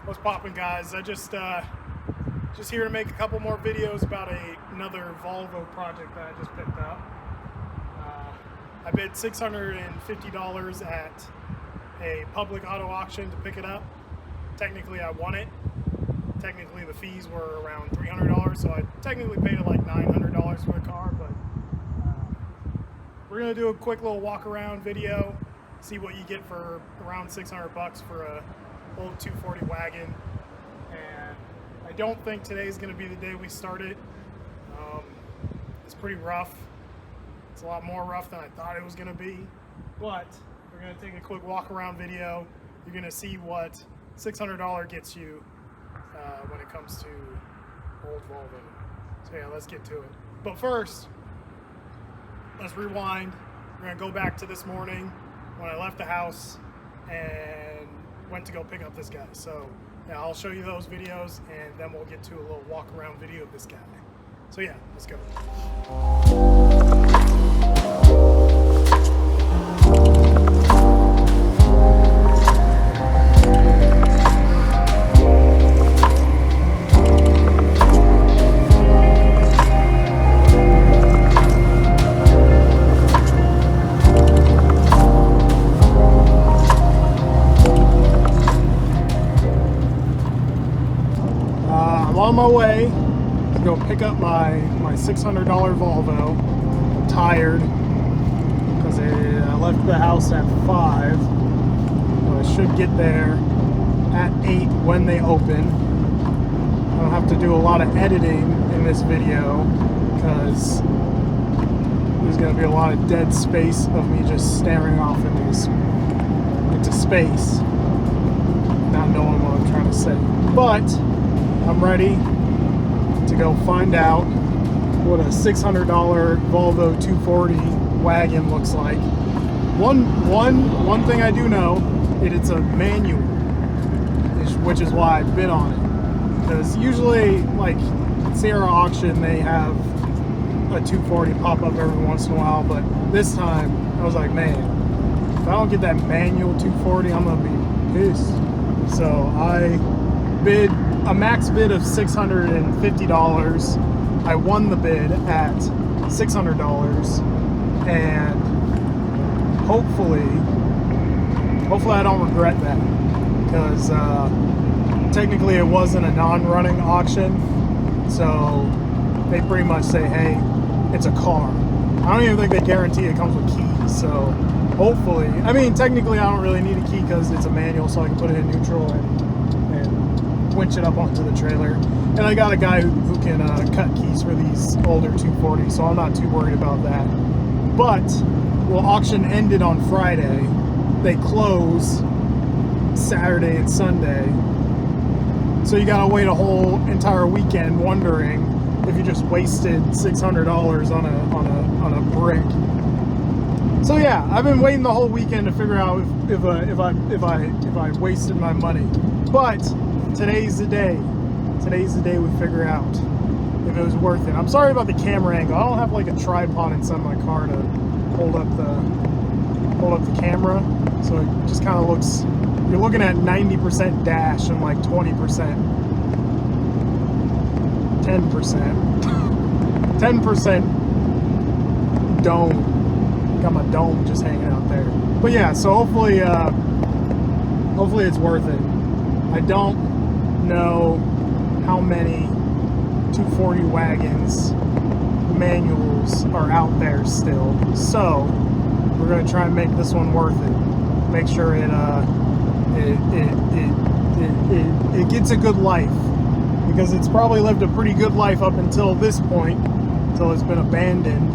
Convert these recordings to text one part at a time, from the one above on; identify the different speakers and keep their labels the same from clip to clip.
Speaker 1: What's poppin', guys? I just here to make a couple more videos about another Volvo project that I just picked up. I bid $650 at a public auto auction to pick it up. Technically I won it. Technically the fees were around $300, so I technically paid it like $900 for the car, but we're gonna do a quick little walk around video, see what you get for around $600 for a old 240 wagon. And I don't think today's gonna be the day we start it. It's pretty rough. It's a lot more rough than I thought it was gonna be, but we're gonna take a quick walk around video. You're gonna see what $600 gets you when it comes to old Volvo. So yeah, let's get to it. But first, let's rewind. We're gonna go back to this morning when I left the house and went to go pick up this guy. So yeah, I'll show you those videos and then we'll get to a little walk around video of this guy. So yeah, let's go. I'm on my way to go pick up my $600 Volvo. I'm tired because I left the house at 5, so I should get there at 8 when they open. I don't have to do a lot of editing in this video because there's going to be a lot of dead space of me just staring off into space, not knowing what I'm trying to say. But I'm ready to go find out what a $600 Volvo 240 wagon looks like. One thing I do know, it's a manual, which is why I bid on it. Because usually, like Sierra Auction, they have a 240 pop up every once in a while, but this time I was like, man, if I don't get that manual 240, I'm gonna be pissed. So I bid a max bid of $650. I won the bid at $600, and hopefully I don't regret that, because technically it wasn't a non-running auction, so they pretty much say, hey, it's a car. I don't even think they guarantee it comes with keys, so hopefully, I mean, technically I don't really need a key because it's a manual, so I can put it in neutral and winch it up onto the trailer. And I got a guy who can cut keys for these older 240s, so I'm not too worried about that. But, well, auction ended on Friday. They close Saturday and Sunday. So you gotta wait a whole entire weekend wondering if you just wasted $600 on a brick. So yeah, I've been waiting the whole weekend to figure out if I wasted my money. But today's the day. Today's the day we figure out if it was worth it. I'm sorry about the camera angle. I don't have like a tripod inside my car to hold up the camera, so it just kind of looks. You're looking at 90% dash and like 20%, 10% dome. Got my dome just hanging out there. But yeah, so hopefully it's worth it. I don't know how many 240 wagons manuals are out there still, so we're going to try and make this one worth it. Make sure it gets a good life, because it's probably lived a pretty good life up until this point, until it's been abandoned.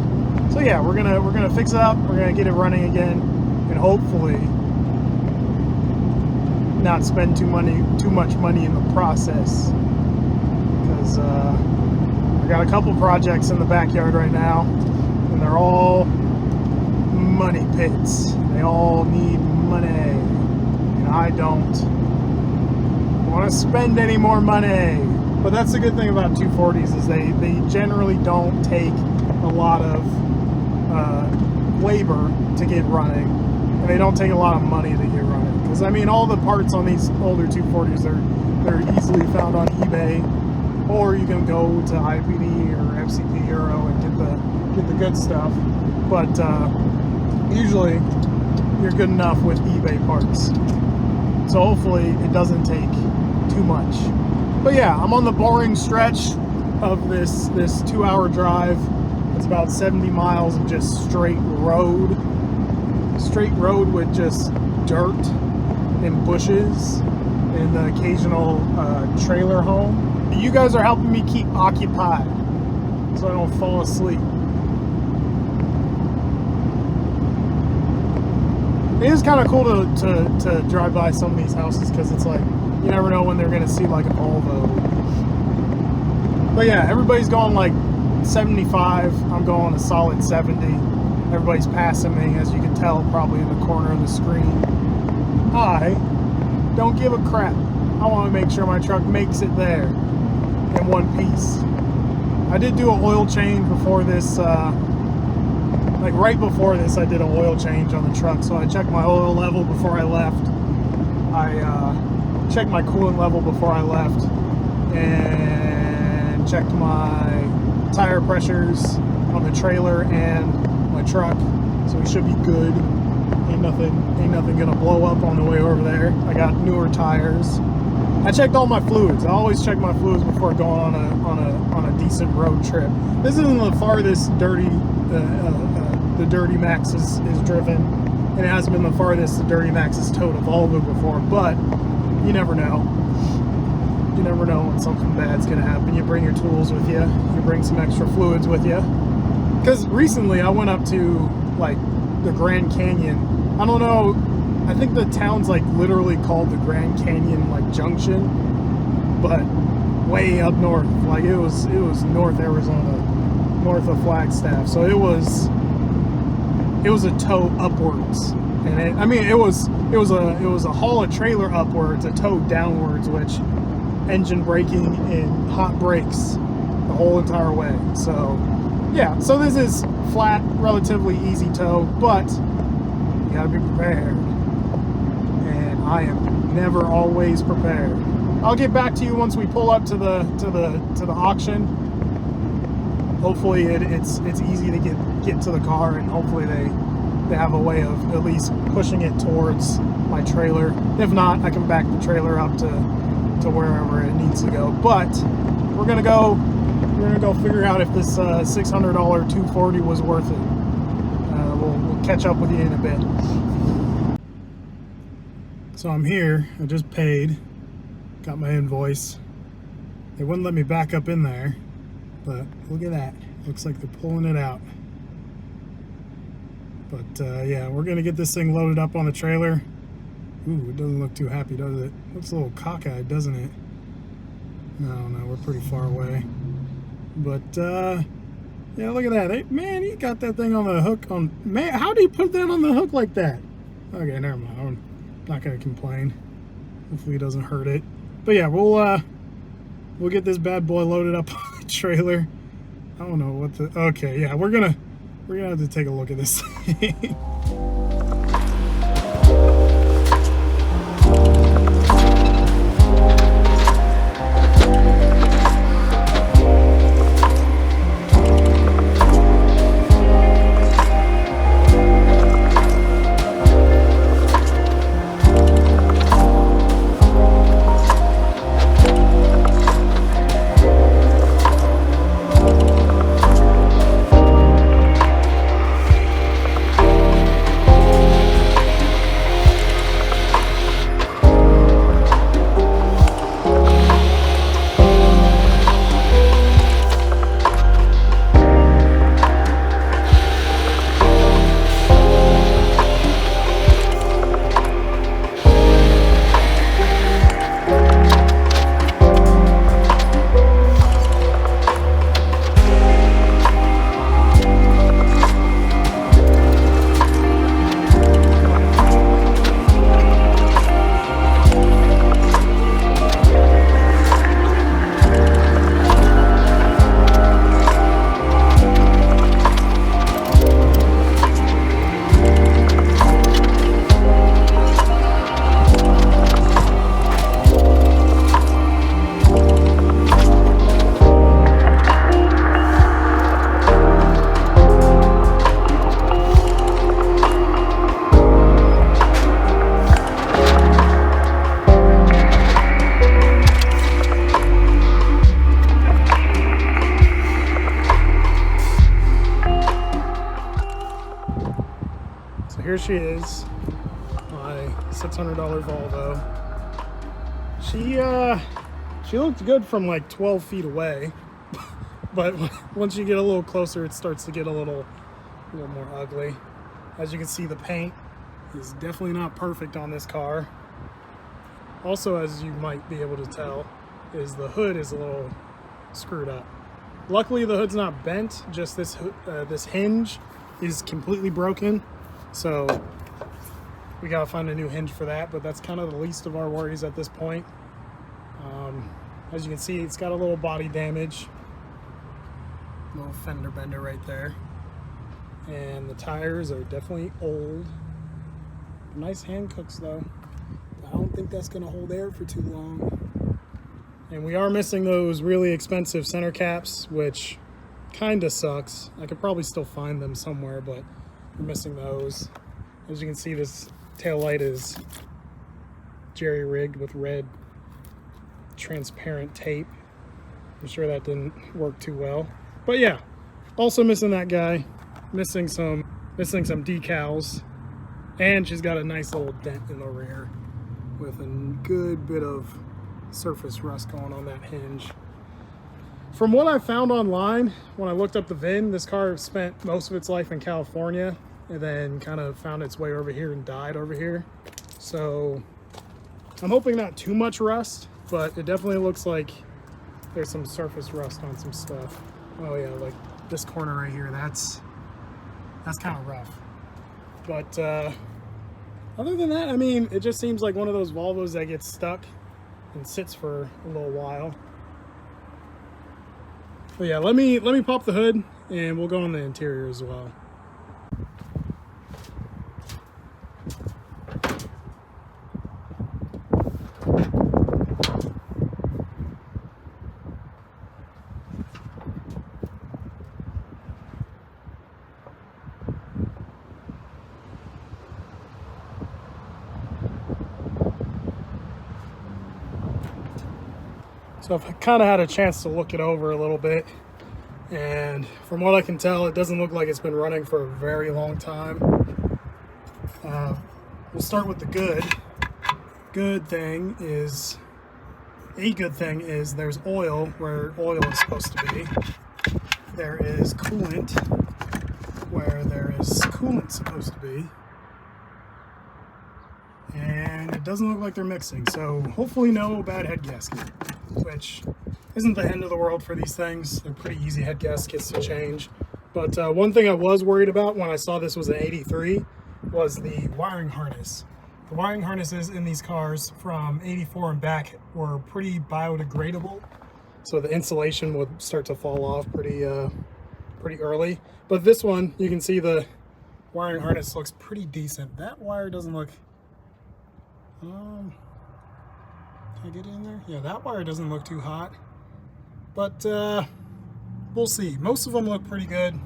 Speaker 1: So yeah, we're gonna fix it up. We're gonna get it running again, and hopefully not spend too much money in the process, because I got a couple projects in the backyard right now, and they're all money pits. They all need money, and I don't want to spend any more money. But that's the good thing about 240s, is they generally don't take a lot of labor to get running, and they don't take a lot of money to get running. Because I mean, all the parts on these older 240s, they're easily found on eBay, or you can go to IPD or FCP Euro and get the good stuff. But usually you're good enough with eBay parts. So hopefully it doesn't take too much. But yeah, I'm on the boring stretch of this 2-hour drive. It's about 70 miles of just straight road with just dirt and bushes and the occasional trailer home. You guys are helping me keep occupied so I don't fall asleep. It is kind of cool to drive by some of these houses, because it's like, you never know when they're going to see like a Volvo. But yeah, everybody's going like 75. I'm going a solid 70. Everybody's passing me, as you can tell probably in the corner of the screen. I don't give a crap. I want to make sure my truck makes it there in one piece. I did do an oil change before this, like right before this I did an oil change on the truck. So I checked my oil level before I left. I checked my coolant level before I left, and checked my tire pressures on the trailer and my truck. So we should be good. Ain't nothing gonna blow up on the way over there. I got newer tires. I checked all my fluids. I always check my fluids before going on a decent road trip. This isn't the farthest the Dirty Max is driven, and it hasn't been the farthest the Dirty Max has towed a Volvo before, but you never know. You never know when something bad's gonna happen. You bring your tools with you. You bring some extra fluids with you. Because recently I went up to like the Grand Canyon. I don't know, I think the town's like literally called the Grand Canyon like Junction, but way up north. Like it was North Arizona, north of Flagstaff. So it was a tow upwards, and it was a haul a trailer upwards, a tow downwards, which engine braking and hot brakes the whole entire way. So yeah, so this is flat, relatively easy tow, but you gotta be prepared, and I am never always prepared. I'll get back to you once we pull up to the auction. Hopefully it's easy to get to the car, and hopefully they have a way of at least pushing it towards my trailer. If not, I can back the trailer up to wherever it needs to go. But we're gonna go figure out if this $600 240 was worth it. We'll catch up with you in a bit. So I'm here. I just paid. Got my invoice. They wouldn't let me back up in there, but look at that. Looks like they're pulling it out. But yeah, we're gonna get this thing loaded up on the trailer. Ooh, it doesn't look too happy, does it? Looks a little cockeyed, doesn't it? No, we're pretty far away. But yeah, look at that. Hey, man, he got that thing on the hook. Man, how do you put that on the hook like that? Okay, never mind. I'm not gonna complain. Hopefully it doesn't hurt it. But yeah, we'll get this bad boy loaded up on the trailer. I don't know what the. Okay, yeah, we're gonna have to take a look at this thing. So here she is, my $600 Volvo. She looked good from like 12 feet away, but once you get a little closer, it starts to get a little more ugly. As you can see, the paint is definitely not perfect on this car. Also, as you might be able to tell, is the hood is a little screwed up. Luckily, the hood's not bent, just this hinge is completely broken. So we gotta find a new hinge for that, but that's kind of the least of our worries at this point. As you can see, it's got a little body damage, little fender bender right there. And the tires are definitely old. Nice hand cooks though. I don't think that's gonna hold air for too long. And we are missing those really expensive center caps, which kinda sucks. I could probably still find them somewhere, but we're missing those. As you can see, this taillight is jerry-rigged with red transparent tape. I'm sure that didn't work too well. But yeah, also missing that guy. Missing some decals, and she's got a nice little dent in the rear with a good bit of surface rust going on that hinge. From what I found online, when I looked up the VIN, this car spent most of its life in California and then kind of found its way over here and died over here. So I'm hoping not too much rust, but it definitely looks like there's some surface rust on some stuff. Oh yeah, like this corner right here, that's kind of rough. But other than that, I mean, it just seems like one of those Volvos that gets stuck and sits for a little while. But yeah, let me pop the hood and we'll go on the interior as well. So I've kind of had a chance to look it over a little bit, and from what I can tell, it doesn't look like it's been running for a very long time. We'll start with the good. Good thing is there's oil where oil is supposed to be. There is coolant where there is coolant supposed to be. And it doesn't look like they're mixing, so hopefully no bad head gasket, which isn't the end of the world for these things. They're pretty easy head gaskets to change. But one thing I was worried about when I saw this was an 83 was the wiring harness. The wiring harnesses in these cars from 84 and back were pretty biodegradable, so the insulation would start to fall off pretty early. But this one, you can see the wiring harness looks pretty decent. That wire doesn't look... can I get in there? Yeah, that wire doesn't look too hot, but we'll see. Most of them look pretty good.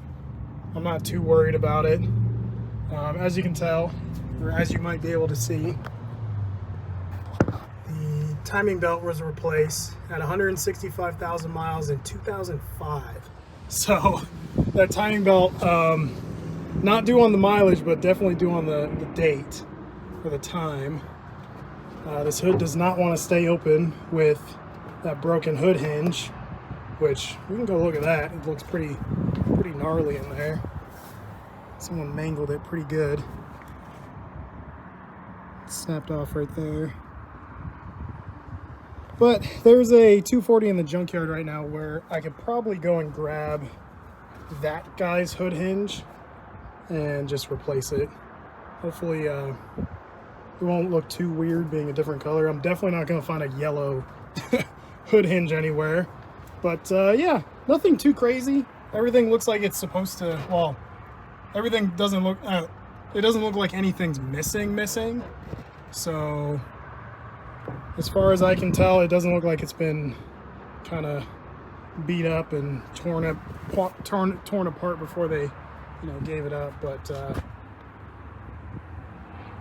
Speaker 1: I'm not too worried about it. As you can tell, or as you might be able to see, the timing belt was replaced at 165,000 miles in 2005. So that timing belt, not due on the mileage, but definitely due on the date or the time. This hood does not want to stay open with that broken hood hinge, which we can go look at that. It looks pretty gnarly in there. Someone mangled it pretty good. It snapped off right there. But there's a 240 in the junkyard right now where I could probably go and grab that guy's hood hinge and just replace it. Hopefully it won't look too weird being a different color. I'm definitely not going to find a yellow hood hinge anywhere. But yeah, nothing too crazy. Everything looks like it's supposed to, well, everything doesn't look, it doesn't look like anything's missing. So as far as I can tell, it doesn't look like it's been kind of beat up and torn apart before they, gave it up. But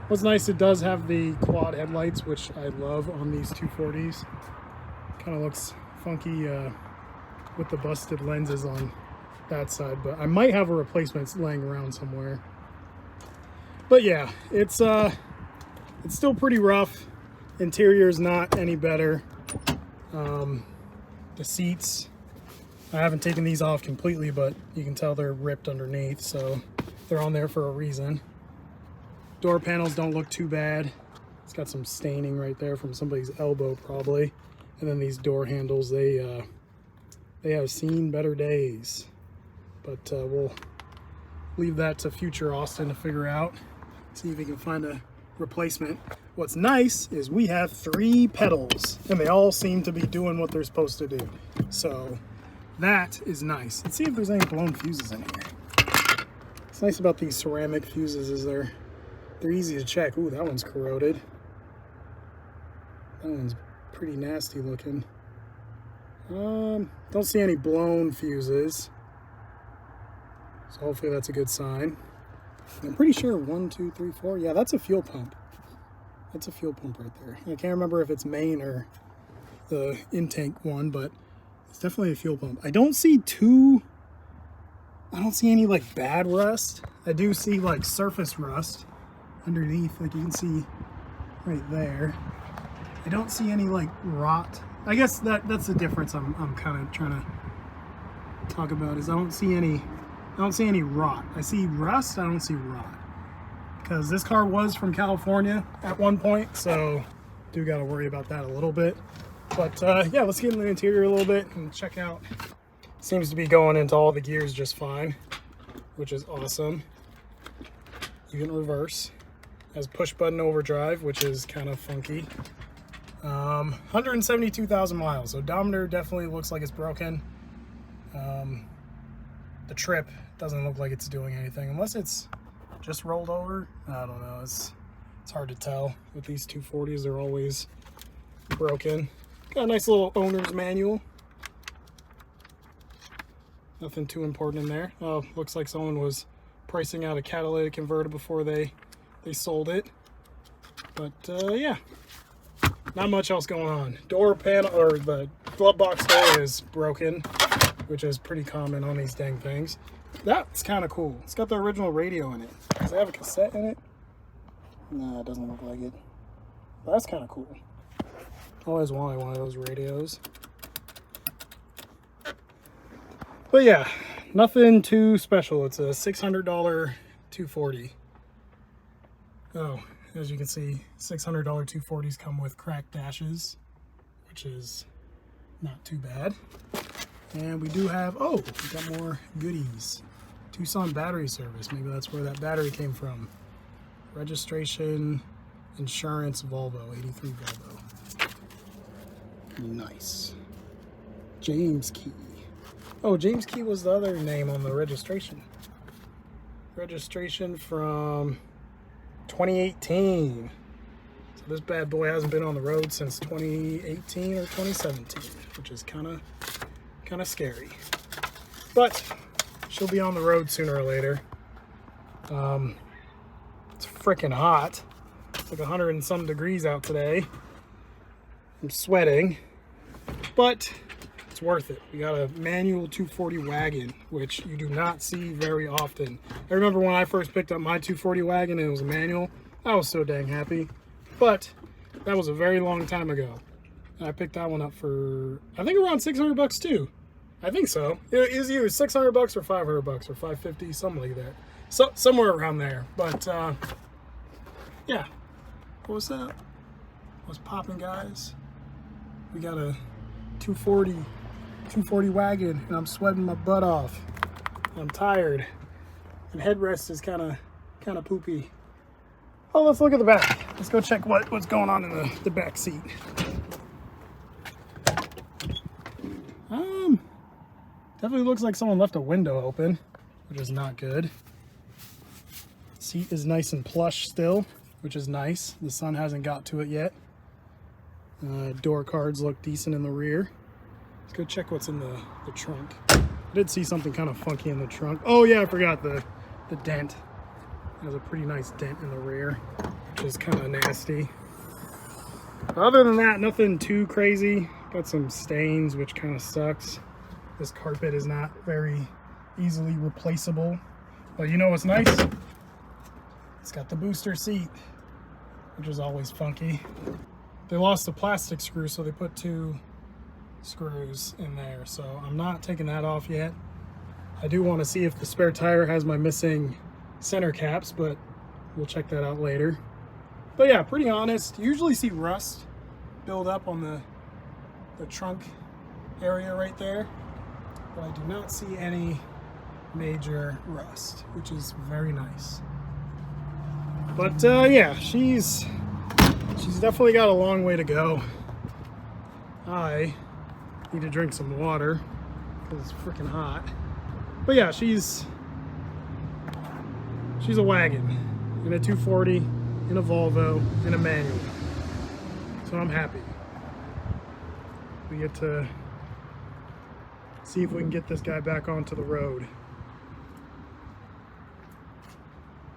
Speaker 1: what's nice, it does have the quad headlights, which I love on these 240s. Kind of looks funky with the busted lenses on that side, but I might have a replacement laying around somewhere. But yeah, it's still pretty rough. Interior's not any better. The seats, I haven't taken these off completely, but you can tell they're ripped underneath, so they're on there for a reason. Door panels don't look too bad. It's got some staining right there from somebody's elbow probably. And then these door handles, they have seen better days. But we'll leave that to future Austin to figure out. See if we can find a replacement. What's nice is we have 3 pedals and they all seem to be doing what they're supposed to do. So that is nice. Let's see if there's any blown fuses in here. What's nice about these ceramic fuses is they're easy to check. Ooh, that one's corroded. That one's pretty nasty looking. Don't see any blown fuses. So hopefully that's a good sign. I'm pretty sure 1, 2, 3, 4. Yeah, that's a fuel pump. That's a fuel pump right there. I can't remember if it's main or the intake one, but it's definitely a fuel pump. I don't see any like bad rust. I do see like surface rust underneath, like you can see right there. I don't see any like rot. I guess that's the difference I'm kind of trying to talk about, is I don't see any rot. I see rust, I don't see rot. Because this car was from California at one point, so do got to worry about that a little bit. But yeah, let's get in the interior a little bit and check out. Seems to be going into all the gears just fine, which is awesome. You can reverse. Has push button overdrive, which is kind of funky. 172,000 miles, so odometer definitely looks like it's broken. The trip doesn't look like it's doing anything, unless it's just rolled over. I don't know, it's hard to tell. With these 240s, they're always broken. Got a nice little owner's manual. Nothing too important in there. Oh, looks like someone was pricing out a catalytic converter before they sold it. But yeah, not much else going on. Door panel, or the glove box door, is broken, which is pretty common on these dang things. That's kind of cool. It's got the original radio in it. Does it have a cassette in it? No, it doesn't look like it. But that's kind of cool. Always wanted one of those radios. But yeah, nothing too special. It's a $600 240. Oh, as you can see, $600 240s come with cracked dashes, which is not too bad. And we do have, oh, we got more goodies. Tucson battery service. Maybe that's where that battery came from. Registration, insurance, Volvo, 83 Volvo. Nice. James Key. Oh, James Key was the other name on the registration. Registration from 2018. So this bad boy hasn't been on the road since 2018 or 2017, which is kind of scary. But she'll be on the road sooner or later. It's freaking hot. It's like 100 and some degrees out today. I'm sweating, but it's worth it. We got a manual 240 Wagon, which you do not see very often. I remember when I first picked up my 240 Wagon and it was a manual, I was so dang happy. But that was a very long time ago. I picked that one up for, I think, around 600 bucks too. I think so. It was either 600 bucks or 500 bucks or 550, something like that. So somewhere around there. But yeah. What was that? What's popping, guys? We got a 240 Wagon, and I'm sweating my butt off. I'm tired. And headrest is kind of poopy. Oh, let's look at the back. Let's go check what's going on in the back seat. Definitely looks like someone left a window open, which is not good. Seat is nice and plush still, which is nice. The sun hasn't got to it yet. Door cards look decent in the rear. Let's go check what's in the trunk. I did see something kind of funky in the trunk. Oh yeah, I forgot the dent. There's a pretty nice dent in the rear, which is kind of nasty. Other than that, nothing too crazy. Got some stains, which kind of sucks. This carpet is not very easily replaceable. But you know what's nice? It's got the booster seat, which is always funky. They lost the plastic screw, so they put 2 screws in there. So I'm not taking that off yet. I do want to see if the spare tire has my missing center caps, but we'll check that out later. But yeah, pretty honest. You usually see rust build up on the trunk area right there, but I do not see any major rust, which is very nice. But yeah, she's definitely got a long way to go. I need to drink some water because it's freaking hot. But yeah, she's a wagon in a 240, in a Volvo, in a manual. So I'm happy. We get to see if we can get this guy back onto the road.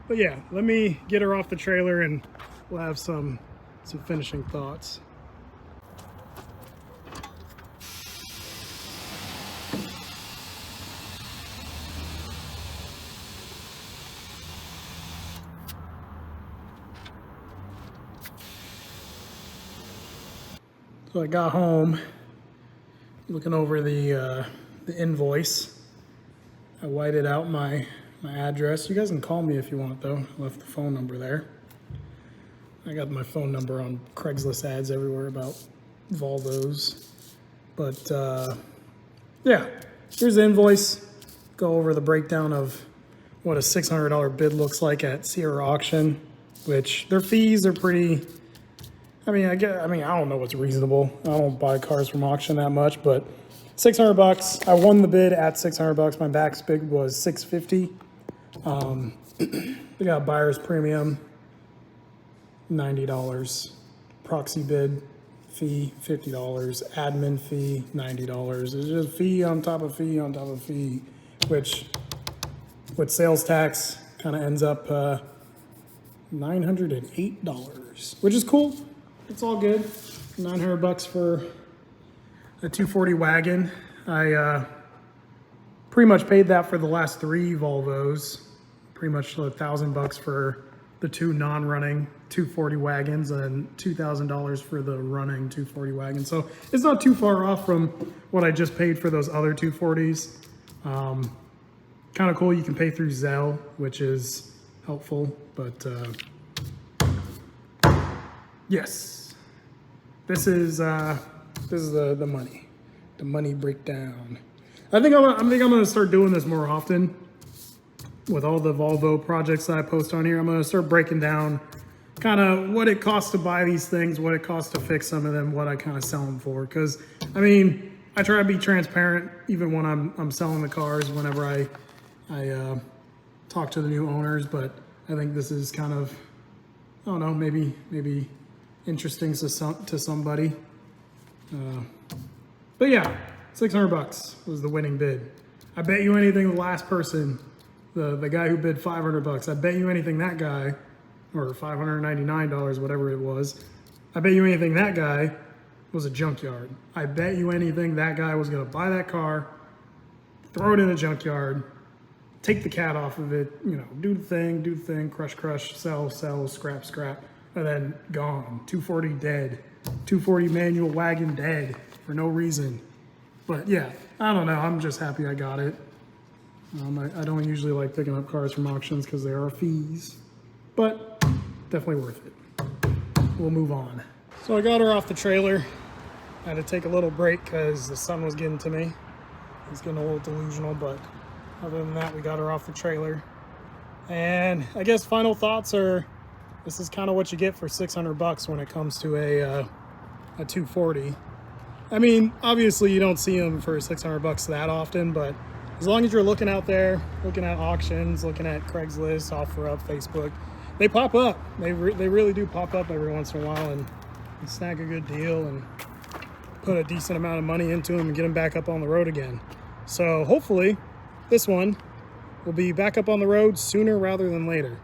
Speaker 1: But yeah, let me get her off the trailer and we'll have some finishing thoughts. So I got home, looking over the invoice. I whited out my address. You guys can call me if you want though. I left the phone number there. I got my phone number on Craigslist ads everywhere about Volvos. But yeah, here's the invoice. Go over the breakdown of what a $600 bid looks like at Sierra Auction, which their fees are pretty, I mean, I don't know what's reasonable. I don't buy cars from auction that much, but $600. I won the bid at $600. My max bid was $650. We got buyer's premium, $90. Proxy bid fee, $50. Admin fee, $90. It's just fee on top of fee on top of fee, which with sales tax kind of ends up $908, which is cool. It's all good. $900 for a 240 wagon. I pretty much paid that for the last 3 Volvos. Pretty much $1,000 for the 2 non-running 240 wagons and $2,000 for the running 240 wagon. So it's not too far off from what I just paid for those other 240s. Kind of cool. You can pay through Zelle, which is helpful. But yes, this is the money breakdown. I think I'm gonna start doing this more often with all the Volvo projects that I post on here. I'm gonna start breaking down kind of what it costs to buy these things, what it costs to fix some of them, what I kind of sell them for. Because I mean, I try to be transparent even when I'm selling the cars. Whenever I talk to the new owners, but I think this is kind of, I don't know, maybe interesting to somebody. But yeah, $600 was the winning bid. I bet you anything the last person, the guy who bid $500, I bet you anything that guy, or $599, whatever it was, I bet you anything that guy was a junkyard. I bet you anything that guy was gonna buy that car, throw it in a junkyard, take the cat off of it, you know, do the thing, crush, sell, scrap, and then gone. 240 dead. 240 manual wagon dead for no reason. But yeah, I don't know. I'm just happy I got it. I don't usually like picking up cars from auctions because there are fees, but definitely worth it. We'll move on. So I got her off the trailer. I had to take a little break because the sun was getting to me. It's getting a little delusional, but other than that, we got her off the trailer. And I guess final thoughts are, this is kind of what you get for $600 when it comes to a 240. I mean, obviously you don't see them for $600 that often, but as long as you're looking out there, looking at auctions, looking at Craigslist, OfferUp, Facebook, they pop up. They really do pop up every once in a while, and you snag a good deal and put a decent amount of money into them and get them back up on the road again. So hopefully this one will be back up on the road sooner rather than later.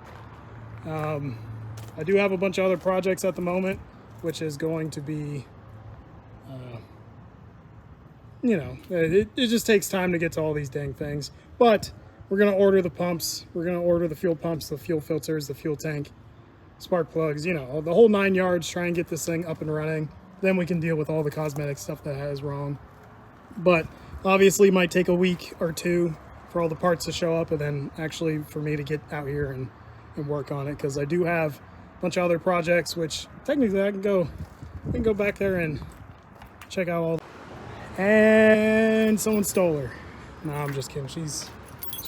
Speaker 1: I do have a bunch of other projects at the moment, which is going to be, you know, it just takes time to get to all these dang things. But we're gonna order the pumps. We're gonna order the fuel pumps, the fuel filters, the fuel tank, spark plugs, you know, the whole 9 yards, try and get this thing up and running. Then we can deal with all the cosmetic stuff that is wrong. But obviously might take a week or two for all the parts to show up, and then actually for me to get out here and work on it, because I do have a bunch of other projects, which technically I can go back there and check out all. And someone stole her. No, I'm just kidding. She's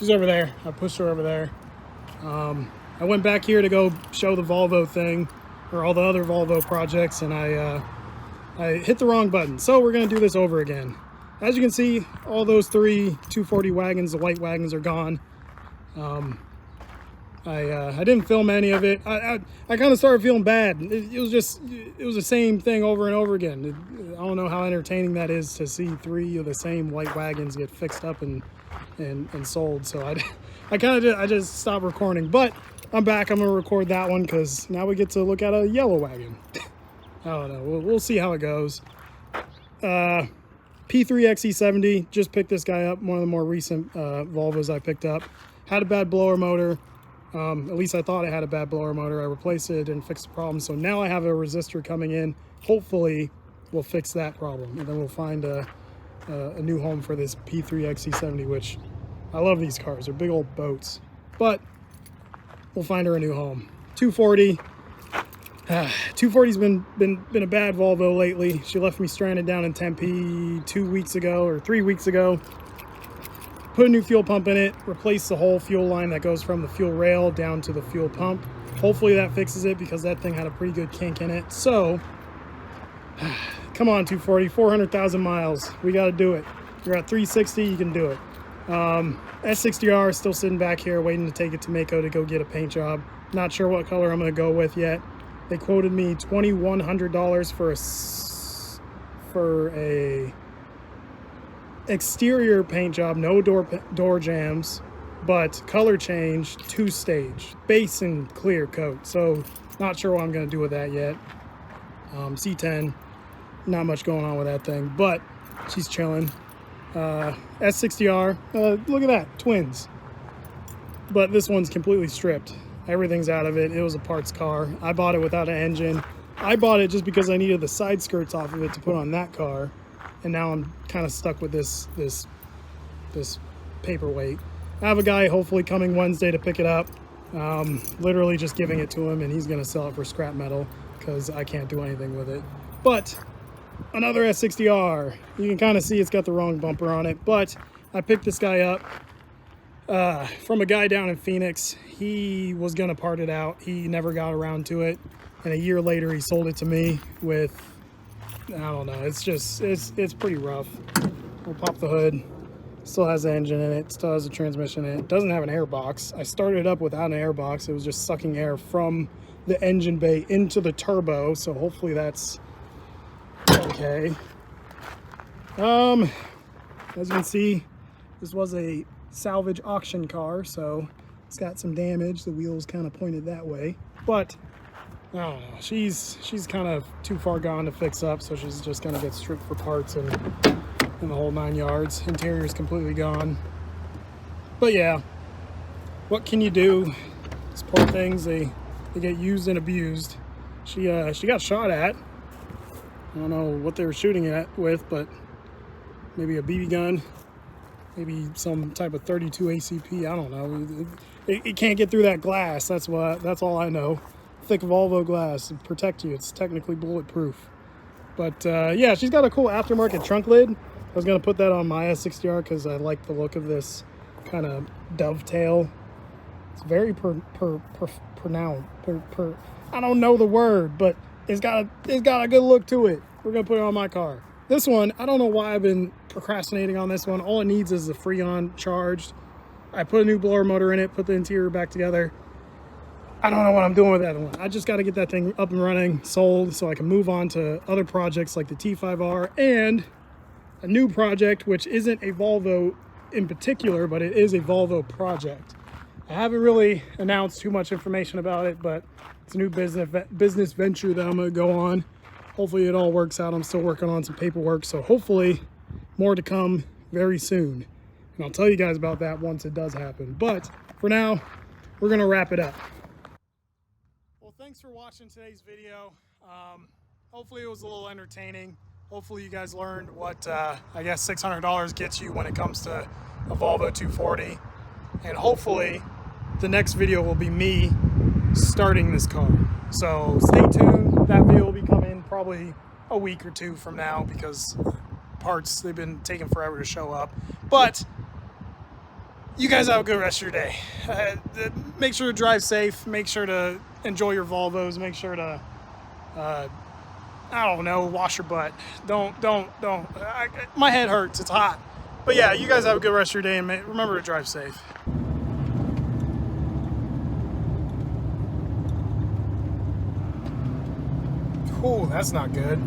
Speaker 1: over there. I pushed her over there. I went back here to go show the Volvo thing, or all the other Volvo projects, and I hit the wrong button. So we're gonna do this over again. As you can see, all those 3 240 wagons, the white wagons, are gone. I didn't film any of it. I kind of started feeling bad. It was the same thing over and over again. I don't know how entertaining that is to see 3 of the same white wagons get fixed up and sold. So I just stopped recording. But I'm back. I'm gonna record that one because now we get to look at a yellow wagon. I don't know. We'll see how it goes. P3XE70. Just picked this guy up. One of the more recent Volvos I picked up. Had a bad blower motor. At least I thought it had a bad blower motor. I replaced it and fixed the problem. So now I have a resistor coming in. Hopefully we'll fix that problem. And then we'll find a new home for this P3XE70, which I love these cars. They're big old boats. But we'll find her a new home. 240. 240's been a bad Volvo lately. She left me stranded down in Tempe 2 weeks ago or 3 weeks ago. Put a new fuel pump in it, replace the whole fuel line that goes from the fuel rail down to the fuel pump. Hopefully that fixes it, because that thing had a pretty good kink in it. So, come on 240, 400,000 miles. We got to do it. You're at 360, you can do it. S60R is still sitting back here waiting to take it to Mako to go get a paint job. Not sure what color I'm going to go with yet. They quoted me $2,100 for a exterior paint job, no door jams, but color change, 2-stage, base and clear coat. So not sure what I'm going to do with that yet. C10, not much going on with that thing, but she's chilling. S60R, look at that, twins. But this one's completely stripped. Everything's out of it. It was a parts car. I bought it without an engine. I bought it just because I needed the side skirts off of it to put on that car. And now I'm kind of stuck with this paperweight. I have a guy hopefully coming Wednesday to pick it up. Literally just giving it to him, and he's gonna sell it for scrap metal because I can't do anything with it. But another S60R. You can kind of see it's got the wrong bumper on it, but I picked this guy up from a guy down in Phoenix. He was gonna part it out. He never got around to it, and a year later he sold it to me with, I don't know, it's pretty rough. We'll pop the hood. Still has an engine in it, still has a transmission in it. Doesn't have an air box. I started it up without an air box. It was just sucking air from the engine bay into the turbo, so hopefully that's okay. As you can see, this was a salvage auction car, so it's got some damage. The wheels kind of pointed that way, but I don't know. She's kind of too far gone to fix up, so she's just gonna get stripped for parts and the whole 9 yards. Interior is completely gone. But yeah, what can you do? These poor things, they get used and abused. She got shot at. I don't know what they were shooting at with, but maybe a BB gun, maybe some type of 32 ACP. I don't know. It can't get through that glass. That's all I know. Thick Volvo glass to protect you. It's technically bulletproof. But yeah, she's got a cool aftermarket trunk lid. I was gonna put that on my S60R because I like the look of this kind of dovetail. It's very pronounced. I don't know the word, but it's got a good look to it. We're gonna put it on my car. This one, I don't know why I've been procrastinating on this one. All it needs is the Freon charged. I put a new blower motor in it, put the interior back together. I don't know what I'm doing with that one. I just got to get that thing up and running, sold, so I can move on to other projects like the T5R and a new project, which isn't a Volvo in particular, but it is a Volvo project. I haven't really announced too much information about it, but it's a new business venture that I'm going to go on. Hopefully it all works out. I'm still working on some paperwork, so hopefully more to come very soon. And I'll tell you guys about that once it does happen. But for now, we're gonna wrap it up. Well, thanks for watching today's video. Hopefully it was a little entertaining. Hopefully you guys learned what I guess $600 gets you when it comes to a Volvo 240. And hopefully the next video will be me starting this car. So stay tuned. That video will be coming probably a week or two from now because parts, they've been taking forever to show up. But you guys have a good rest of your day. Make sure to drive safe. Make sure to enjoy your Volvos. Make sure to, I don't know, wash your butt. Don't. My head hurts. It's hot. But yeah, you guys have a good rest of your day, and remember to drive safe. Oh, that's not good.